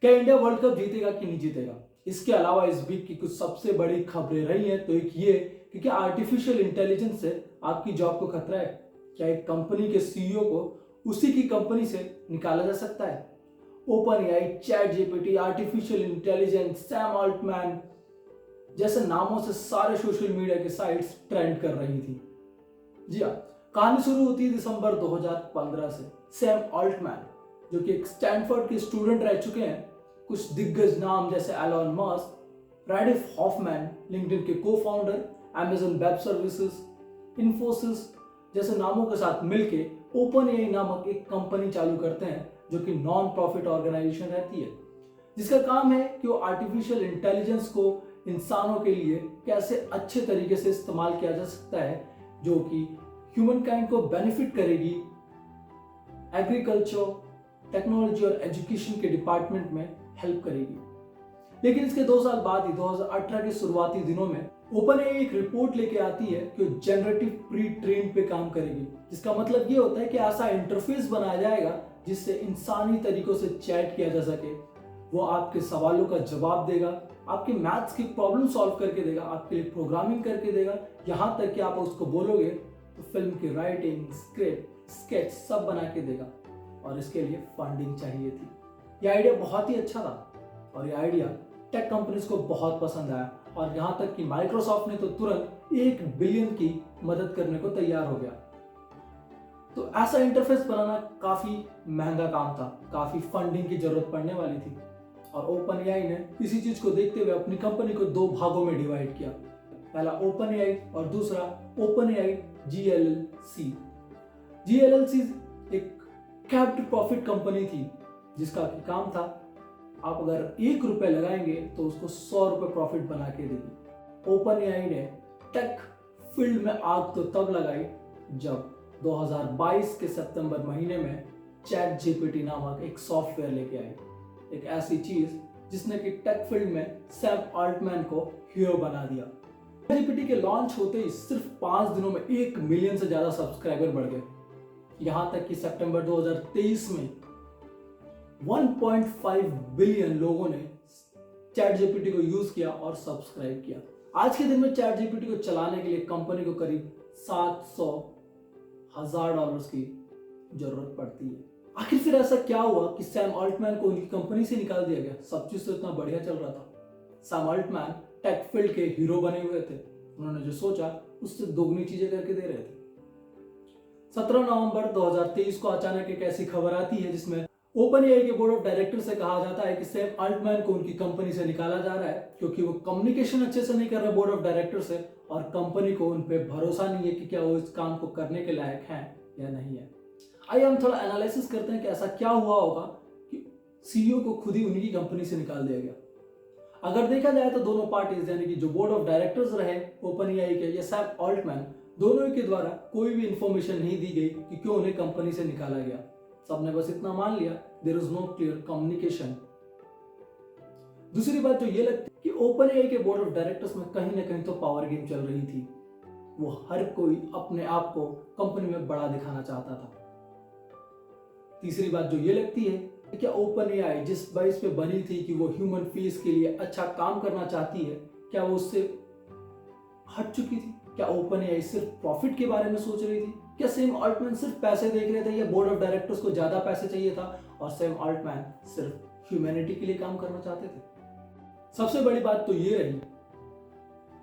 क्या India world cup जीतेगा कि नहीं जीतेगा? इसके अलावा इस वीक की कुछ सबसे बड़ी खबरें रही हैं। तो एक ये कि क्या आर्टिफिशियल इंटेलिजेंस से आपकी जॉब को खतरा है? क्या एक कंपनी के सीईओ को उसी की कंपनी से निकाला जा सकता है? Open AI, chat GPT, artificial intelligence, Sam Altman जैसे नामों से सारे सोशल मीडिया के साइट्स ट्रेंड कर रही थी। जी हाँ, कहानी शुरू होती है दिसंबर 2015 से। सैम ऑल्टमैन, जो कि एक स्टैनफोर्ड के स्टूडेंट रह चुके हैं, कुछ दिग्गज नाम जैसे एलन मस्क, राइडिफ हॉफमैन, लिंक्डइन के को founder, Amazon web services, Infosys जैसे नामों के साथ मिलके ओपन एआई नामक एक कंपनी चालू करते हैं, जो कि नॉन प्रॉफिट ऑर्गेनाइजेशन रहती है, जिसका काम है कि वो आर्टिफिशियल इंटेलिजेंस को इंसानों के लिए कैसे अच्छे तरीके से इस्तेमाल किया जा सकता है, जो कि ह्यूमन काइंड को बेनिफिट करेगी एग्रीकल्चर, टेक्नोलॉजी और एजुकेशन के डिपार्टमेंट में हेल्प करेगी। लेकिन इसके 2 साल बाद ही 2018 के शुरुआती दिनों में ओपन एआई एक रिपोर्ट लेके आती है कि वो जनरेटिव प्री ट्रेन पे काम करेगी, जिसका मतलब ये होता है कि ऐसा इंटरफेस बनाया जाएगा जिससे इंसानी तरीकों से चैट किया जा सके। वो आपके सवालों का जवाब देगा, आपके मैथ्स की प्रॉब्लम सॉल्व करके देगा, आपके लिए प्रोग्रामिंग करके देगा, यहाँ तक कि आप उसको बोलोगे तो फिल्म की राइटिंग, स्क्रिप्ट, स्केच सब बना के देगा। और इसके लिए फंडिंग चाहिए थी। ये आइडिया बहुत ही अच्छा था और ये आइडिया टेक कंपनीज को बहुत पसंद आया और यहाँ तक कि माइक्रोसॉफ्ट ने तो तुरंत 1 बिलियन की मदद करने को तैयार हो गया। तो ऐसा इंटरफेस बनाना काफी महंगा काम था, काफी फंडिंग की जरूरत पड़ने वाली थी और ओपन एआई ने इसी चीज को देखते हुए अपनी कंपनी को 2 भागों में डिवाइड किया। पहला ओपन एआई और दूसरा ओपन एआई जीएलएलसी। जीएलएलसी एक कैप्ड प्रॉफिट कंपनी थी जिसका काम था आप अगर 1 रुपए लगाएंगे तो उसको 100 रुपए प्रॉफिट बना के देगी। ओपन एआई ने टेक फील्ड में आग तो तब लगाई जब 2022 के सितंबर महीने में चैट जीपीटी नामक एक सॉफ्टवेयर लेके आई, एक ऐसी चीज जिसने कि टेक फील्ड में सैम ऑल्टमैन को हीरो बना दिया। जीपीटी के लॉन्च होते ही सिर्फ 5 दिनों में 1 मिलियन से ज्यादा सब्सक्राइबर बढ़ गए। यहां तक कि सितंबर 2023 में 1.5 बिलियन लोगों ने चैट जीपीटी को यूज किया और सब्सक्राइब किया। आज के दिन में चैट जीपीटी को चलाने के लिए कंपनी को करीब $700,000 की जरूरत पड़ती है। आखिर फिर ऐसा क्या हुआ कि सैम ऑल्टमैन को उनकी कंपनी से निकाल दिया गया? सब चीज तो इतना बढ़िया चल रहा था। सैम ऑल्टमैन टेक फील्ड के हीरो बने हुए थे, उन्होंने जो सोचा उससे दोगुनी चीजें करके दे रहे थे। 17 नवंबर 2023 को अचानक एक ऐसी खबर आती है जिसमें ओपन एआई के बोर्ड ऑफ डायरेक्टर से कहा जाता है कि सैम ऑल्टमैन को उनकी कंपनी से निकाला जा रहा है क्योंकि वो कम्युनिकेशन अच्छे से नहीं कर रहे बोर्ड ऑफ डायरेक्टर से और कंपनी को उन पे भरोसा नहीं है कि क्या वो इस काम को करने के लायक हैं या नहीं है। आइए हम थोड़ा एनालिसिस करते हैं कि ऐसा क्या हुआ होगा कि सीईओ को खुद ही उनकी कंपनी से निकाल दिया गया। अगर देखा जाए तो दोनों पार्टीज यानी कि जो बोर्ड ऑफ डायरेक्टर्स रहे ओपन एआई के या सैम ऑल्टमैन, दोनों के द्वारा कोई भी इंफॉर्मेशन नहीं दी गई कि क्यों उन्हें कंपनी से निकाला गया। सबने बस इतना मान लिया there is no clear communication. दूसरी बात जो ये लगती है कि ओपन एआई के बोर्ड ऑफ डायरेक्टर्स में कहीं ना कहीं तो पावर गेम चल रही थी। वो हर कोई अपने आप को कंपनी में बड़ा दिखाना चाहता था। तीसरी बात जो ये लगती है कि क्या ओपन एआई जिस बेस पे बनी थी कि वो ह्यूमन फेस के लिए अच्छा काम करना चाहती है, क्या वो उससे हट चुकी थी? क्या ओपन एआई सिर्फ प्रॉफिट के बारे में सोच रही थी? क्या सैम ऑल्टमैन सिर्फ पैसे देख रहे थे या बोर्ड ऑफ डायरेक्टर्स को ज्यादा पैसे चाहिए था और सैम ऑल्टमैन सिर्फ ह्यूमैनिटी के लिए काम करना चाहते थे? सबसे बड़ी बात तो ये रही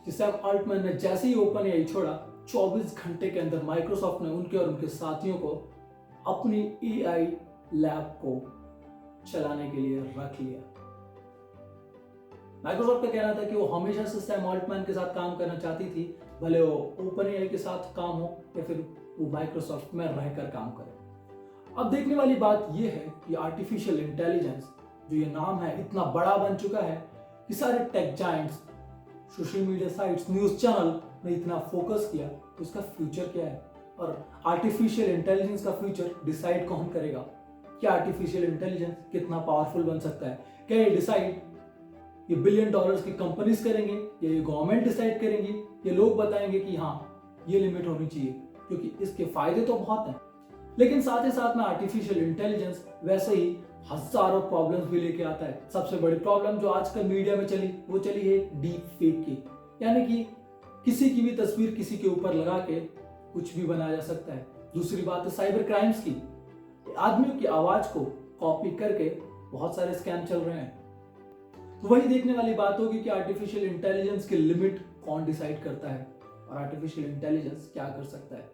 कि सैम ऑल्टमैन ने जैसे ही ओपन एआई छोड़ा 24 घंटे के अंदर माइक्रोसॉफ्ट ने उनके और उनके साथियों को अपनी एआई लैब को चलाने के लिए रख लिया। माइक्रोसॉफ्ट का कहना था कि वो हमेशा से सैम ऑल्टमैन के साथ काम करना चाहती थी, भले वो ओपन एआई के साथ काम हो या फिर वो माइक्रोसॉफ्ट में रहकर काम करे। अब देखने वाली बात यह है कि आर्टिफिशियल इंटेलिजेंस जो ये नाम है इतना बड़ा बन चुका है कि सारे tech giants, social media sites, news channel ने इतना फोकस किया तो इसका फ्यूचर क्या है और आर्टिफिशियल इंटेलिजेंस का फ्यूचर डिसाइड कौन करेगा? क्या आर्टिफिशियल इंटेलिजेंस कितना पावरफुल बन सकता है? क्या ये डिसाइड ये $1 बिलियन की कंपनीज करेंगे या ये गवर्नमेंट डिसाइड करेंगी? ये लोग बताएंगे कि हाँ ये लिमिट होनी चाहिए, क्योंकि इसके फायदे तो बहुत हैं, लेकिन साथ ही साथ में आर्टिफिशियल इंटेलिजेंस वैसे ही हजारों प्रॉब्लम्स भी लेके आता है। सबसे बड़ी प्रॉब्लम जो आजकल मीडिया में चली वो चली है डीप फेक की, यानी कि किसी की भी तस्वीर किसी के ऊपर लगा के कुछ भी बनाया जा सकता है। दूसरी बात है साइबर क्राइम्स की, आदमियों की आवाज को कॉपी करके बहुत सारे स्कैम चल रहे हैं। तो वही देखने वाली बात होगी कि आर्टिफिशियल इंटेलिजेंस की लिमिट कौन डिसाइड करता है और आर्टिफिशियल इंटेलिजेंस क्या कर सकता है।